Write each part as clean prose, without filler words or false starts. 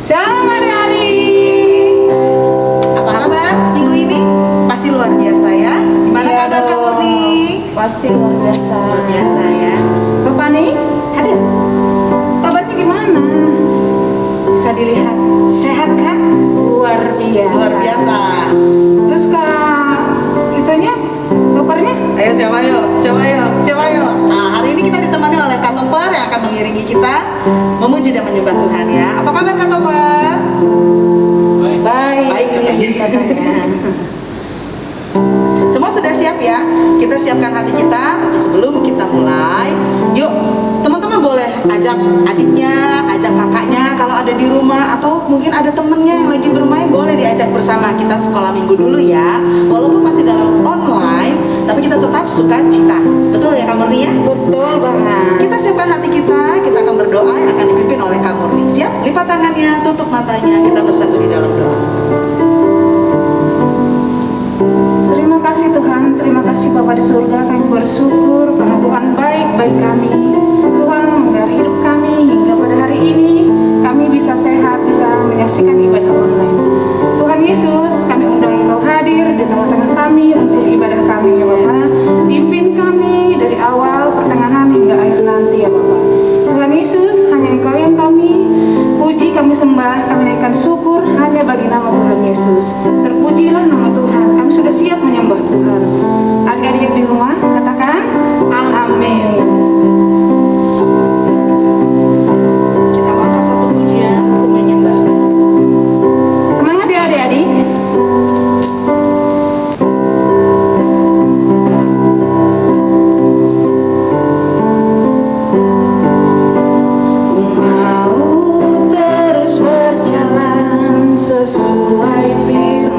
Shalom adik-adik. Apa kabar minggu ini? Pasti luar biasa ya. Gimana Iya kabar kamu dong. nih? Pasti luar biasa. Luar biasa ya. Bapak nih, Hadir. kabarnya gimana? Bisa dilihat sehat kan? Luar biasa. Luar biasa. Terus itunya, kopernya? Ayo siapa yuk? Siapa yuk? Siapa yuk? Nah, hari ini kita ditemani oleh Kak Topper yang akan mengiringi kita memuji dan menyembah Tuhan ya. Apa kabar Kak Topper? Baik. Baik katanya. Semua sudah siap ya? Kita siapkan hati kita, tapi sebelum kita mulai, yuk teman-teman boleh ajak adiknya, ajak kakaknya kalau ada di rumah, atau mungkin ada temennya yang lagi bermain, boleh diajak bersama kita sekolah minggu dulu ya. Walaupun masih dalam online, tapi kita tetap suka cita. Betul ya Kak Murni ya? Betul banget. Kita siapkan hati kita akan berdoa yang akan dipimpin oleh Kak Murni. Siap? Lipat tangannya, tutup matanya, kita bersatu di dalam doa. Terima kasih Tuhan, terima kasih Bapa di surga. Kami bersyukur karena Tuhan baik bagi kami. Tuhan memberi hidup kami hingga pada hari ini kami bisa sehat, bisa menyaksikan ibadah online. Tuhan Yesus, kami undang Engkau hadir di tengah-tengah kami untuk ibadah kami ya Bapa. Pimpin kami dari awal, pertengahan hingga akhir nanti ya Bapa. Tuhan Yesus, hanya Engkau yang kami puji, kami sembah, kami naikkan syukur hanya bagi nama Tuhan Yesus. Terpujilah nama Tuhan. Kami sudah siap menyembah Tuhan. Adik-adik di rumah katakan amin. Kita mau angkat satu pujian untuk menyembah. Semangat ya adik-adik. Ku mau terus berjalan sesuai firman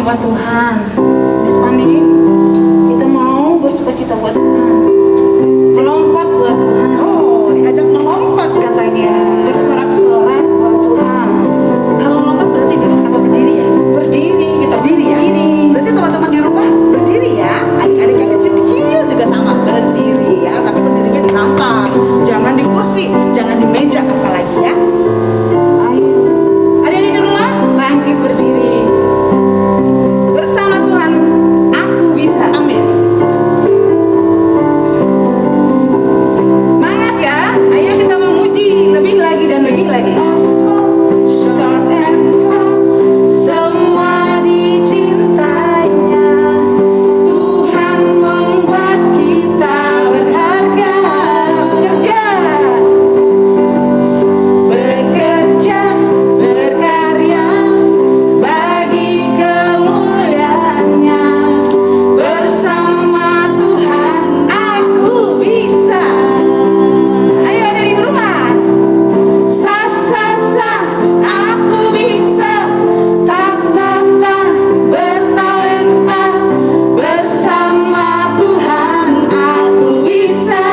menyembah Tuhan. Miss Fani, kita mau bersukacita buat Tuhan, melompat buat Tuhan, Oh, diajak melompat katanya. bersorak-sorak buat Tuhan. Kalau melompat berarti duduk apa berdiri ya? Berdiri, kita Berdiri ya? berdiri. Berarti teman-teman di rumah berdiri ya? Adik-adik yang kecil-kecil juga sama, berdiri ya. Tapi berdirinya di lantai, jangan di kursi, jangan di meja apalagi ya. Ayo, adik-adik di rumah, bangkit berdiri. Bersama Tuhan, aku bisa. Amin. Semangat ya, ayo kita memuji lebih lagi dan lebih lagi. Short and long, semua dicintainya. Tuhan membuat kita berharga. Bekerja, berkarya bagi kemuliaannya. Bersama Tuhan aku bisa. Ayo dari rumah. Sa sa sa, aku bisa. Tak tak tak, bertalenta. Bersama Tuhan aku bisa.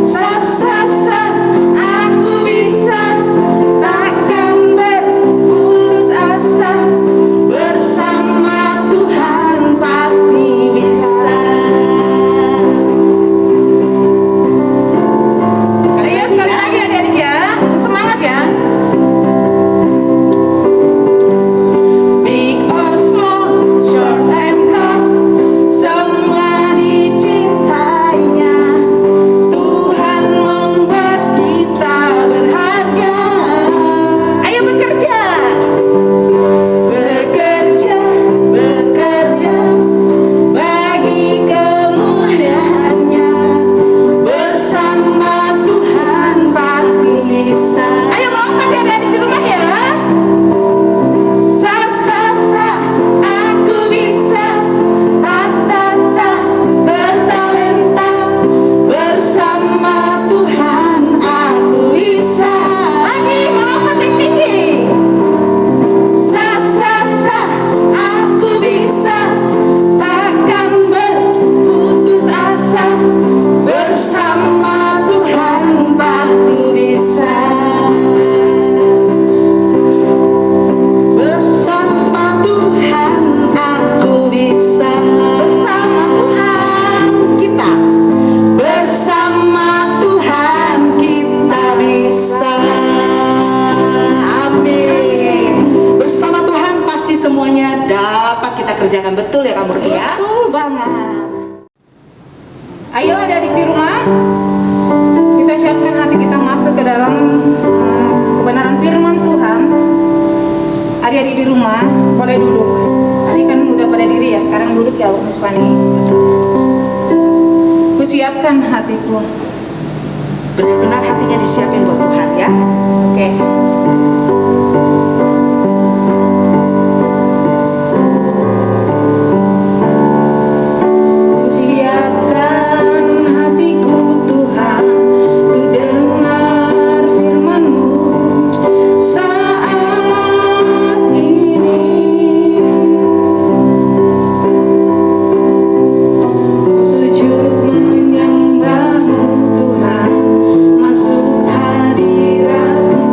Sa sa sa, aku bisa. Takkan berputus asa. Bersama Tuhan pasti bisa. Ayo sekali lagi adik-adik ya, semangat ya. Big or small, short and long, semua dicintainya. Tuhan membuat kita berharga. Ayo bekerja. Bekerja, bekerja bagi kemuliaannya. Bersama Tuhan pasti bisa. Ayo melompat ya adik di rumah ya. Sa sa sa, aku bisa. Tak tak tak, bertalenta. Bersama Tuhan aku bisa. Lagi melompat yang tinggi. Sa sa sa, aku bisa. Takkan berputus asa. Bersama Tuhan pasti bisa. Bersama Tuhan aku bisa. Bersama Tuhan kita. Bersama Tuhan kita bisa. Amin. Bersama Tuhan pasti semuanya dapat kita kerjakan. Betul ya Kak Murni ya? Betul banget. Ayo adik-adik di rumah, kita siapkan hati kita masuk ke dalam kebenaran firman Tuhan. Adik-adik di rumah boleh duduk. Tadi kan udah pada diri ya, sekarang duduk ya Miss Fani. Kusiapkan hatiku. Benar-benar hatinya disiapin buat Tuhan ya. Oke. Siapkan hatiku Tuhan, untuk dengar firman-Mu saat ini. Sujud menyembah-Mu Tuhan, masuk hadirat-Mu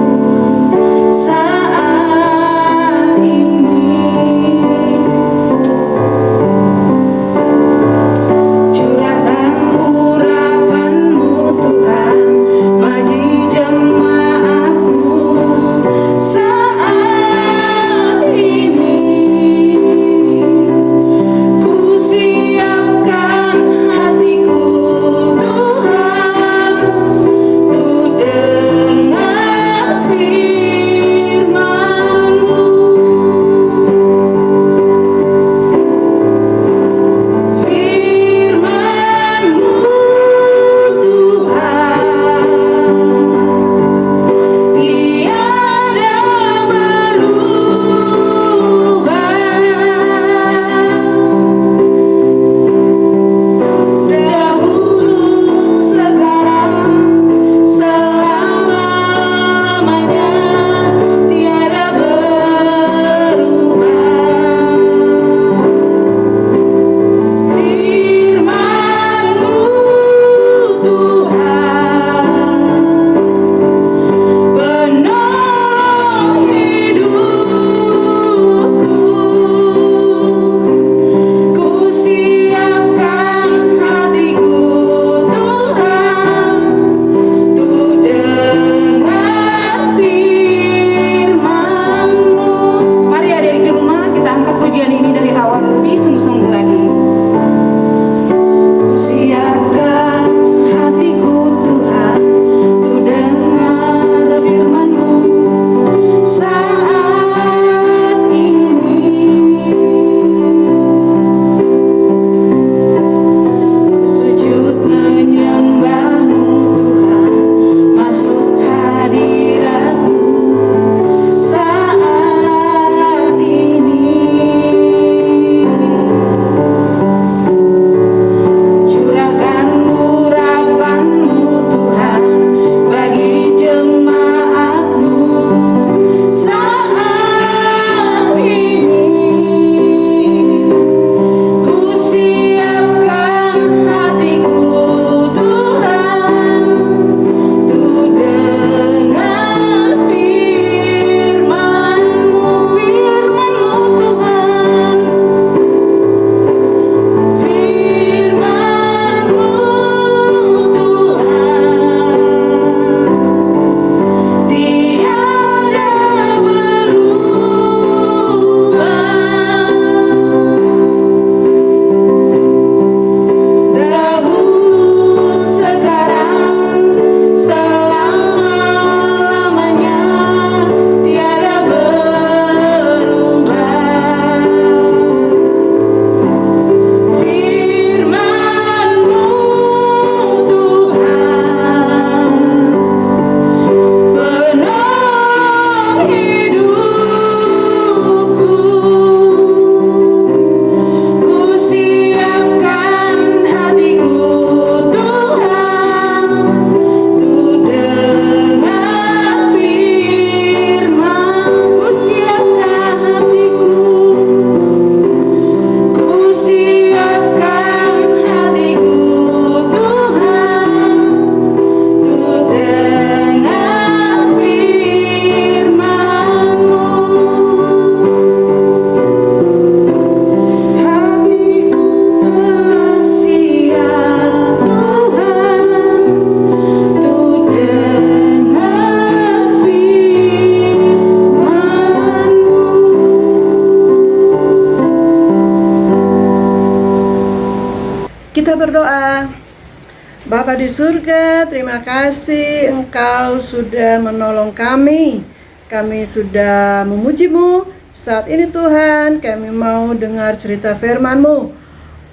Bapa di surga, terima kasih Engkau sudah menolong kami. Kami sudah memuji-Mu. Saat ini Tuhan, kami mau dengar cerita firman-Mu.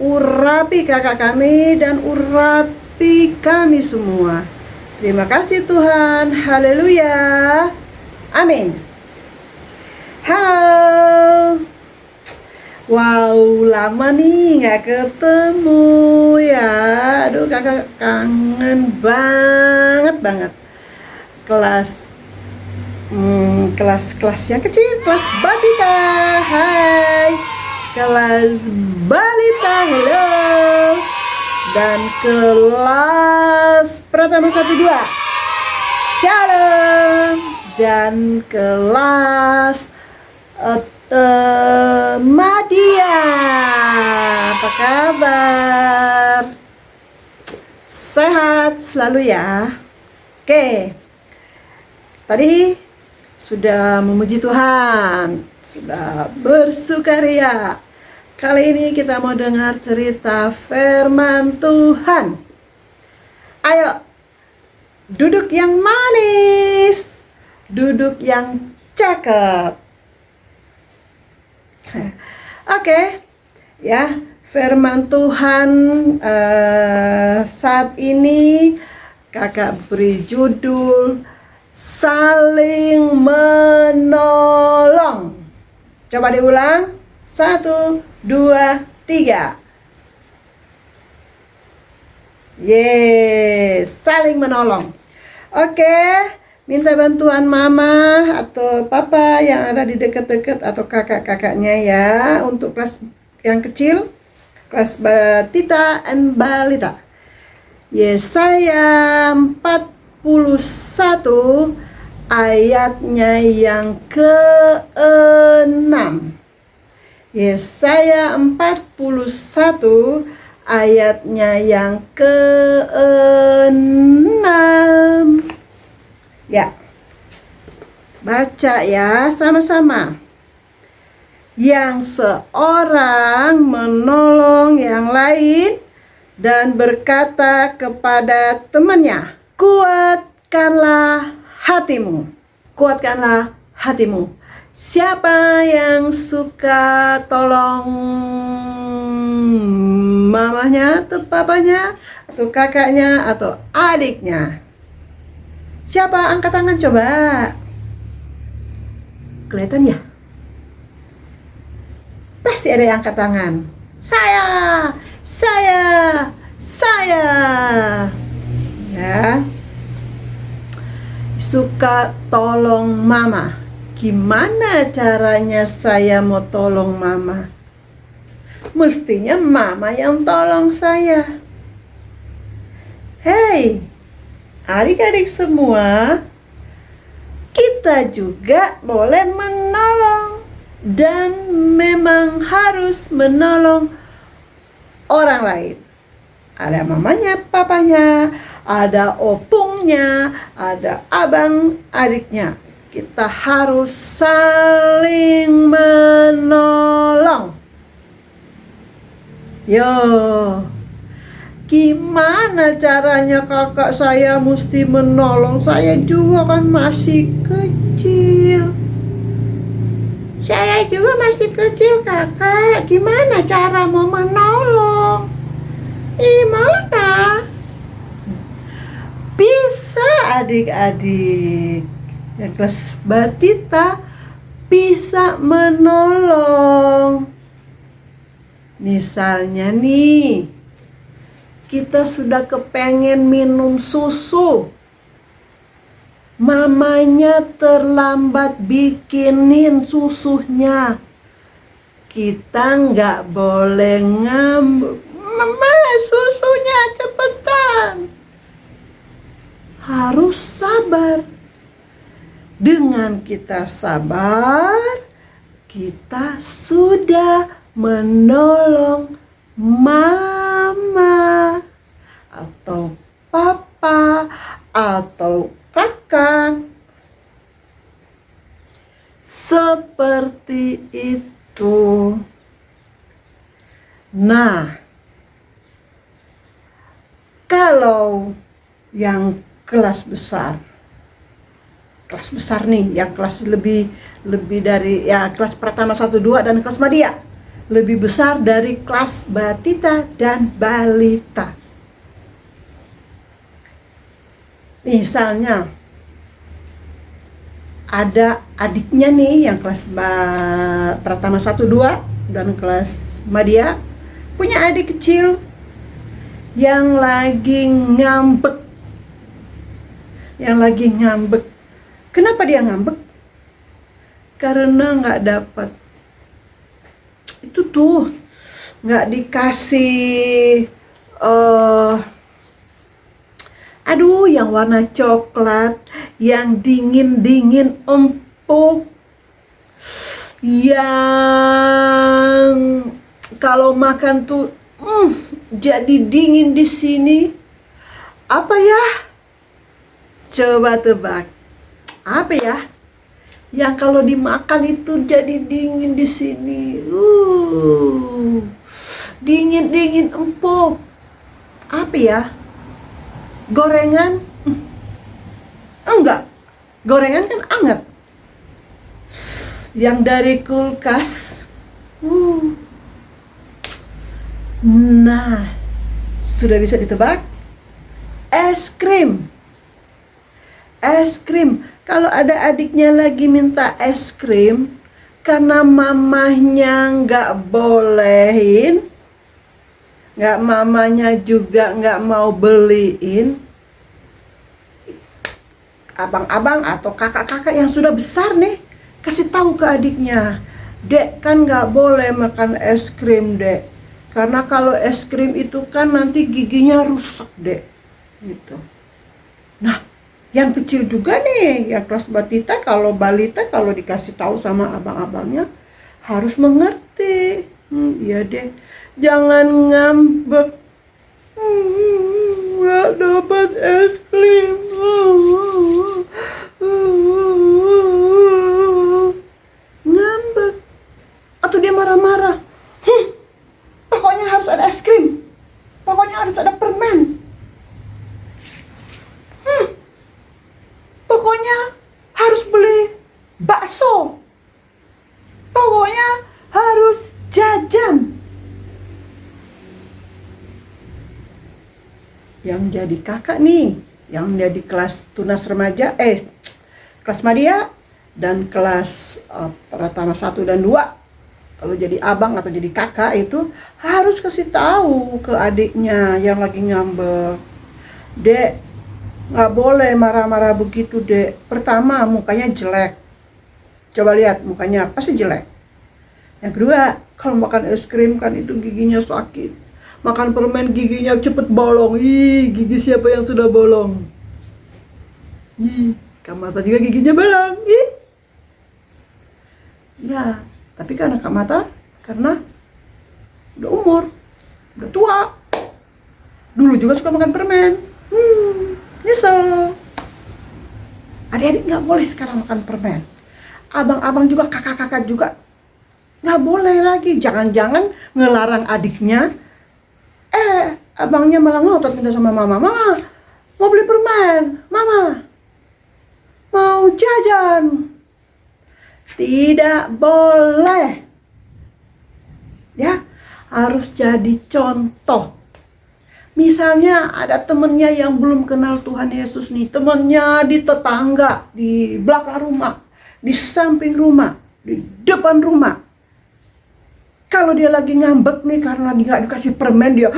Urapi kakak kami dan urapi kami semua. Terima kasih Tuhan. Haleluya. Amin. Halo. Wow, lama nih nggak ketemu ya. Aduh, kakak kangen banget. Kelas kelas yang kecil, kelas balita. Hai, kelas balita. Hello. Dan kelas pertama 1-2. Shalom. Dan kelas Madia, apa kabar? Sehat selalu ya. Oke, tadi sudah memuji Tuhan, sudah bersukaria. Kali ini kita mau dengar cerita firman Tuhan. Ayo, duduk yang manis, duduk yang cakep. Oke, ya, firman Tuhan saat ini kakak beri judul saling menolong. Coba diulang. 1, 2, 3. Yes, saling menolong. Oke. Minta bantuan mama atau papa yang ada di dekat-dekat atau kakak-kakaknya ya untuk kelas yang kecil, kelas batita dan balita. Yesaya 41 ayatnya yang ke-6. Yesaya 41 ayatnya yang ke-6. Ya, baca ya sama-sama. Yang seorang menolong yang lain dan berkata kepada temannya, kuatkanlah hatimu. Kuatkanlah hatimu. Siapa yang suka tolong mamanya atau papanya atau kakaknya atau adiknya? Siapa? Angkat tangan coba. Kelihatan ya? Pasti ada yang angkat tangan. Saya. Ya. Suka tolong mama. Gimana caranya saya mau tolong mama? Mestinya mama yang tolong saya. Hei, adik-adik semua, kita juga boleh menolong dan memang harus menolong orang lain. Ada mamanya, papanya, ada opungnya, ada abang, adiknya. Kita harus saling menolong. Yo. Gimana caranya kakak saya mesti menolong? Saya juga kan masih kecil. Saya juga masih kecil kakak. Gimana cara mau menolong? Gimana? Bisa adik-adik yang kelas batita bisa menolong. Misalnya nih, kita sudah kepengen minum susu, mamanya terlambat bikinin susunya. Kita nggak boleh ngambek, mama susunya cepetan. Harus sabar. Dengan kita sabar, kita sudah menolong mama atau papa atau kakak. Seperti itu. Nah, Kalau yang kelas besar nih, yang kelas lebih dari ya kelas pertama 1 2 dan kelas madya, lebih besar dari kelas batita dan balita. Misalnya ada adiknya nih yang kelas pertama 1 2 dan kelas madya, punya adik kecil yang lagi ngambek. Kenapa dia ngambek? Karena nggak dapat itu tuh, nggak dikasih yang warna coklat, yang dingin empuk, yang kalau makan tuh jadi dingin di sini. Apa ya? Coba tebak. Apa ya? Yang kalau dimakan itu jadi dingin di sini. Dingin empuk. Apa ya? Gorengan? Enggak. Gorengan kan anget. Yang dari kulkas. Nah, sudah bisa ditebak? Es krim. Kalau ada adiknya lagi minta es krim, karena mamahnya nggak bolehin, mamanya juga nggak mau beliin, abang-abang atau kakak-kakak yang sudah besar nih kasih tahu ke adiknya, "Dek, kan nggak boleh makan es krim, Dek, karena kalau es krim itu kan nanti giginya rusak, Dek." Gitu. Nah, yang kecil juga nih, yang kelas batita, kalau balita, kalau dikasih tahu sama abang-abangnya harus mengerti. Iya deh, jangan ngambek. Nggak dapat es krim. Ngambek. Atau dia marah-marah. Pokoknya harus ada es krim. Pokoknya harus ada permen. Pokoknya harus beli bakso. Pokoknya harus jajan. Yang jadi kakak nih, yang jadi kelas tunas remaja, kelas madya dan kelas pertama 1 dan 2. Kalau jadi abang atau jadi kakak itu harus kasih tahu ke adiknya yang lagi ngambek. "Dek, nggak boleh marah-marah begitu, Dek. Pertama, mukanya jelek. Coba lihat mukanya pasti jelek. Yang kedua, kalau makan es krim kan itu giginya sakit. Makan permen giginya cepet bolong. Gigi siapa yang sudah bolong? Kak Mata juga giginya bolong. Ya, tapi karena Kak Mata, karena udah umur, udah tua. Dulu juga suka makan permen. Nyesel. Adik-adik nggak boleh sekarang makan permen. Abang-abang juga, kakak-kakak juga nggak boleh lagi. Jangan-jangan ngelarang adiknya. Abangnya malah ngotot minta sama mama. "Mama, mau beli permen. Mama, mau jajan." Tidak boleh. Ya, harus jadi contoh. Misalnya ada temennya yang belum kenal Tuhan Yesus nih, temennya di tetangga, di belakang rumah, di samping rumah, di depan rumah. Kalau dia lagi ngambek nih karena dia nggak dikasih permen, dia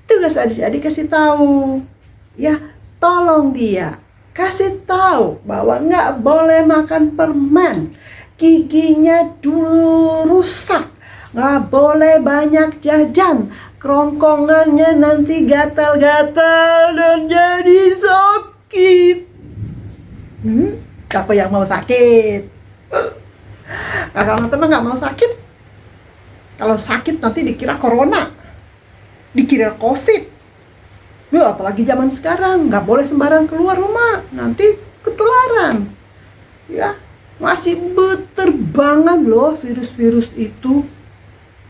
tugas adik-adik kasih tahu, ya, tolong dia kasih tahu bahwa nggak boleh makan permen. Giginya dulu rusak, nggak boleh banyak jajan, kerongkongannya nanti gatal-gatal dan jadi sakit. Siapa yang mau sakit? Kalau teman nggak mau sakit. Kalau sakit nanti dikira corona, dikira COVID. Apalagi zaman sekarang nggak boleh sembarang keluar rumah, nanti ketularan. Ya. Masih berterbangan loh virus-virus itu.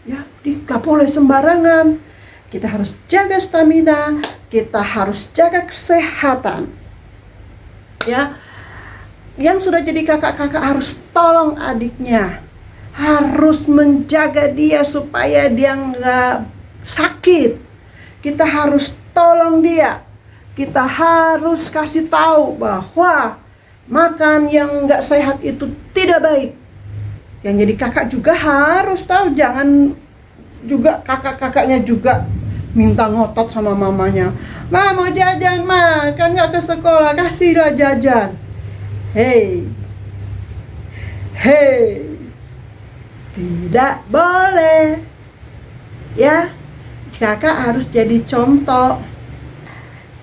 Ya, nggak boleh sembarangan. Kita harus jaga stamina, kita harus jaga kesehatan. Ya, yang sudah jadi kakak-kakak harus tolong adiknya, harus menjaga dia supaya dia nggak sakit. Kita harus tolong dia. Kita harus kasih tahu bahwa makan yang nggak sehat itu tidak baik. Yang jadi kakak juga harus tahu, jangan juga kakak-kakaknya juga minta ngotot sama mamanya. Ma, mau jajan, ma, kan nggak ke sekolah, kasihlah jajan. Hei, tidak boleh. Ya, kakak harus jadi contoh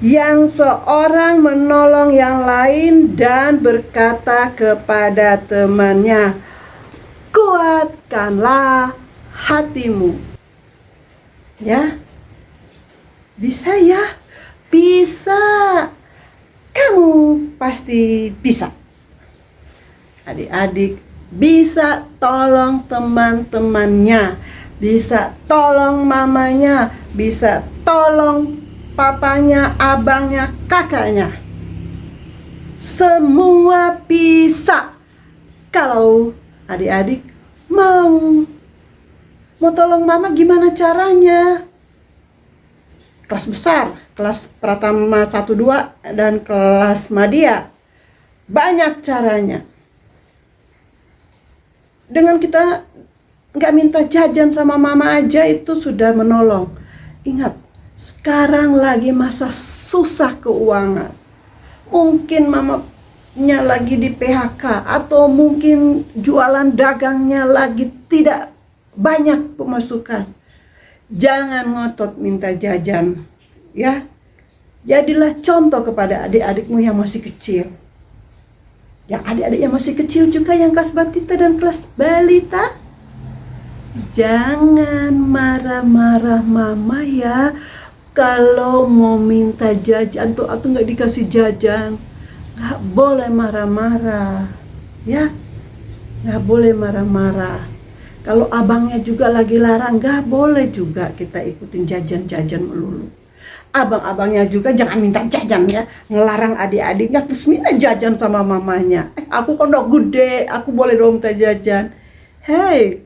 yang seorang menolong yang lain dan berkata kepada temannya, kuatkanlah hatimu. Ya, bisa ya, bisa. Kamu pasti bisa. Adik-adik bisa tolong teman-temannya, bisa tolong mamanya, bisa tolong papanya, abangnya, kakaknya. Semua bisa. Kalau adik-adik mau tolong mama, gimana caranya? Kelas besar, kelas Pratama 1-2 dan kelas Madya, banyak caranya. Dengan kita nggak minta jajan sama mama aja itu sudah menolong. Ingat, sekarang lagi masa susah keuangan. Mungkin mamanya lagi di PHK, atau mungkin jualan dagangnya lagi tidak banyak pemasukan. Jangan ngotot minta jajan, ya. Jadilah contoh kepada adik-adikmu yang masih kecil. Yang adik-adik yang masih kecil juga, yang kelas batita dan kelas balita. Jangan marah-marah mama ya, kalau mau minta jajan tuh atau nggak dikasih jajan. Nggak boleh marah-marah, ya. Nggak boleh marah-marah. Kalau abangnya juga lagi larang, nggak boleh juga kita ikutin jajan-jajan melulu. Abang-abangnya juga jangan minta jajan ya, ngelarang adik-adiknya terus minta jajan sama mamanya. Aku kan udah gede, aku boleh dong minta jajan. Hei,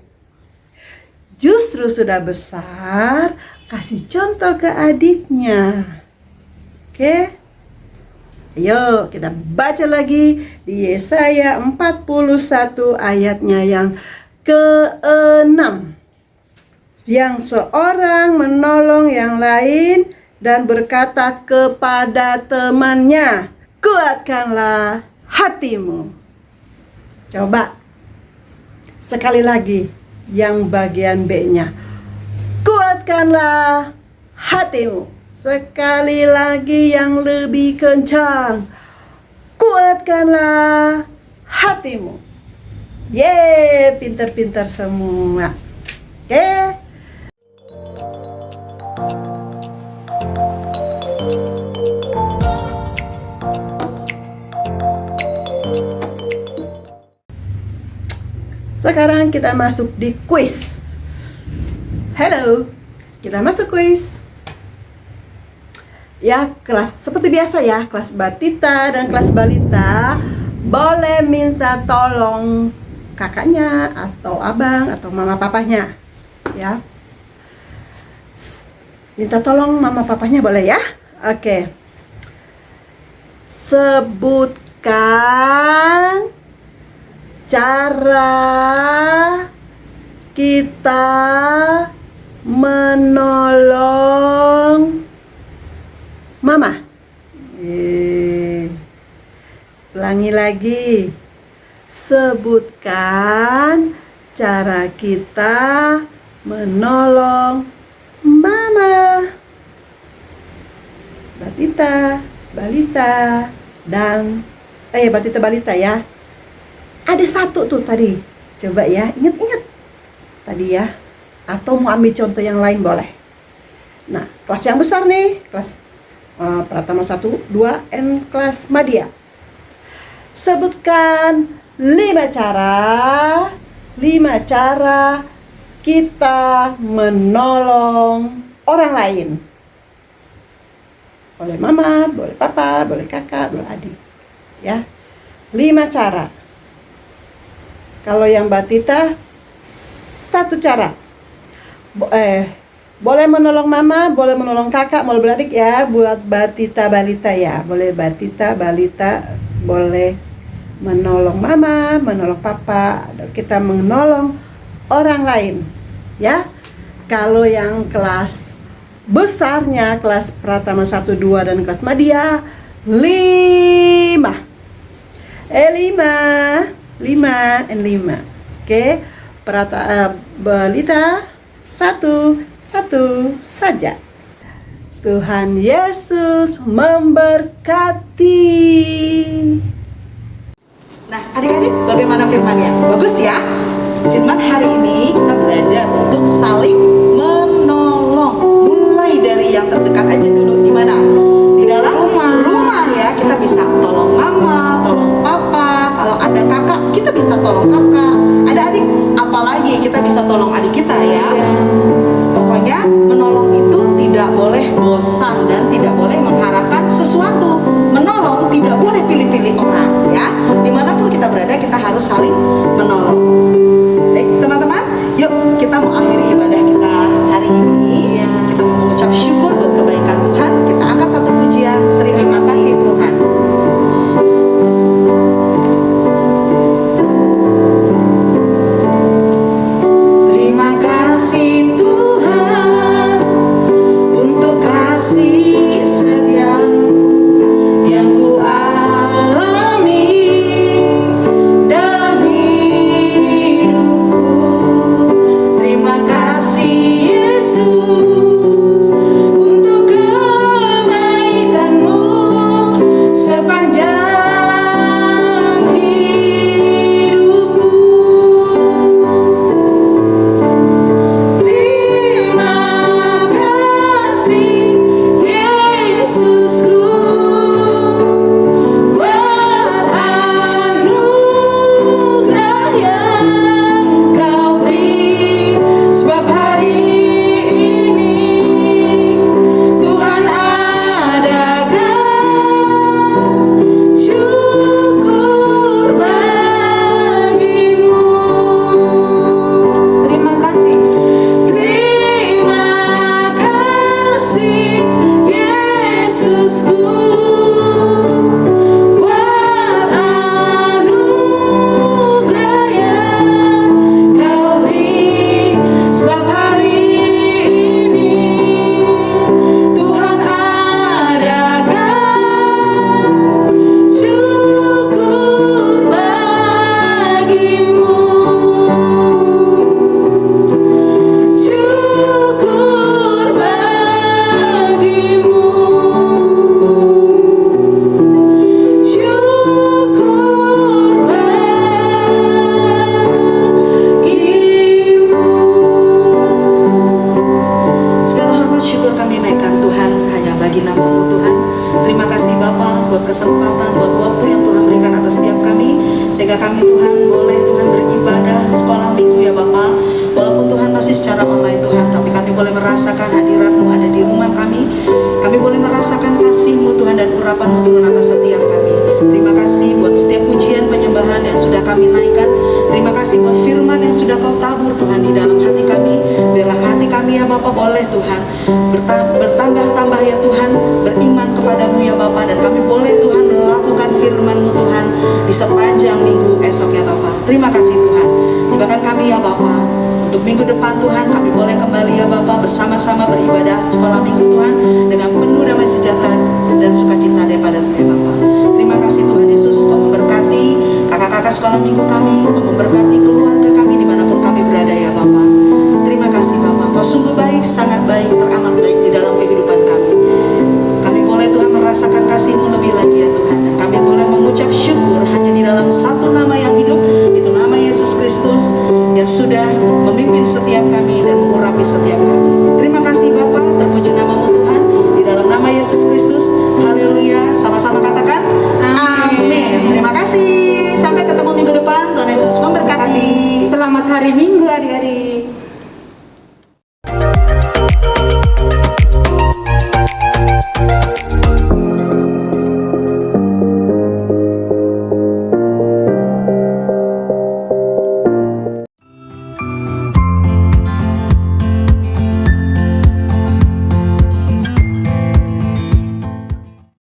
justru sudah besar, kasih contoh ke adiknya. Oke? Ayo kita baca lagi di Yesaya 41 ayatnya yang ke-6. Yang seorang menolong yang lain dan berkata kepada temannya, kuatkanlah hatimu. Coba sekali lagi yang bagian B-nya. Kuatkanlah hatimu. Sekali lagi yang lebih kencang. Kuatkanlah hatimu. Yeay, pintar-pintar semua. Oke? Sekarang kita masuk di kuis. Halo, kita masuk kuis. Ya, kelas seperti biasa ya, kelas batita dan kelas balita boleh minta tolong kakaknya atau abang atau mama papanya, ya. Minta tolong mama papanya boleh ya. Oke. Sebutkan cara kita menolong mama. Ulangi lagi. Sebutkan cara kita menolong mama. Batita, balita, dan batita balita ya. Ada satu tuh tadi. Coba ya, ingat-ingat tadi ya. Atau mau ambil contoh yang lain boleh. Nah, kelas yang besar nih, kelas Pratama 1, 2, and kelas Madya. Sebutkan 5 cara kita menolong orang lain. Boleh mama, boleh papa, boleh kakak, boleh adik. Ya. 5 cara. Kalau yang Mbak Tita 1 cara. Boleh menolong mama, boleh menolong kakak, boleh beradik ya, buat Batita Balita ya. Boleh Batita Balita, boleh menolong mama, menolong papa, kita menolong orang lain ya. Kalau yang kelas besarnya, kelas Pratama 1, 2 dan kelas Madya 5 Oke, Balita satu saja. Tuhan Yesus memberkati. Nah, adik-adik, bagaimana firmannya? Bagus ya? Firman hari ini kita belajar untuk saling menolong. Mulai dari yang terdekat aja dulu. Di mana? Di dalam rumah ya. Kita bisa tolong mama, tolong papa. Kalau ada kakak, kita bisa tolong kakak. Ada adik, apalagi kita bisa tolong adik kita ya. Pokoknya menolong itu tidak boleh bosan dan tidak boleh mengharapkan sesuatu. Menolong tidak boleh pilih-pilih orang ya. Dimanapun kita berada, kita harus saling menolong. Baik teman-teman, yuk kita mau akhiri ibadah kita hari ini. Kita mau mengucap syukur buat kebaikan Tuhan. Kita angkat satu pujian. Terima kasih Tuhan. Terima kasih Tuhan untuk kasih setiamu yang ku alami dalam hidupku. Terima kasih Yesus untuk kebaikanmu sepanjang hidupku. Terima kasih Yesusku buat anugerah yang Kau beri, sebab hari ini Tuhan adakan syukur bagimu. Terima kasih. Terima kasih Yesusku buat anugerah yang Kau beri, sebab hari ini Tuhan adakan syukur bagimu. Syukur bagimu. Syukur bagimu. Segala hormat syukur kami naikkan Tuhan hanya bagi nama-Mu Tuhan. Terima kasih Bapa buat kesempatan, buat waktu yang Tuhan berikan atas setiap kami, sehingga kami Tuhan boleh Tuhan beribadah sekolah minggu ya Bapa. Walaupun Tuhan masih secara online Tuhan, tapi kami boleh merasakan hadirat-Mu ada di rumah kami. Kami boleh merasakan kasih-Mu Tuhan dan urapan-Mu turun atas setiap kami. Terima kasih buat setiap pujian penyembahan yang sudah kami naikkan. Terima kasih buat firman yang sudah Kau tabur Tuhan di dalam hati kami. Biarlah hati kami ya Bapa boleh Tuhan bertambah-tambah ya Tuhan, beriman kepadamu ya Bapa. Dan kami boleh Tuhan melakukan firman-Mu Tuhan di sepanjang minggu esok ya Bapa. Terima kasih Tuhan. Tibakan kami ya Bapa. Untuk minggu depan Tuhan kami boleh kembali ya Bapa bersama-sama beribadah sekolah minggu Tuhan dengan penuh damai sejahtera dan sukacita daripada-Mu ya Bapa. Terima kasih Tuhan Yesus, Kau memberkati kakak-kakak sekolah minggu kami, Kau memberkati keluarga kami dimanapun kami berada ya Bapa. Terima kasih Bapa, Kau sungguh baik, sangat baik, teramat baik di dalam kehidupan kami. Kami boleh Tuhan merasakan kasih-Mu lebih lagi ya Tuhan. Dan kami boleh mengucap syukur hanya di dalam satu nama yang hidup, itu nama Yesus Kristus yang sudah memimpin setiap kami dan mengurapi setiap kami. Terima kasih Bapa, terpuji nama-Mu Tuhan di dalam nama Yesus Kristus. Haleluya. Sama-sama katakan amin. Terima kasih. Sampai ketemu minggu depan. Tuhan Yesus memberkati. Selamat hari Minggu adik-adik.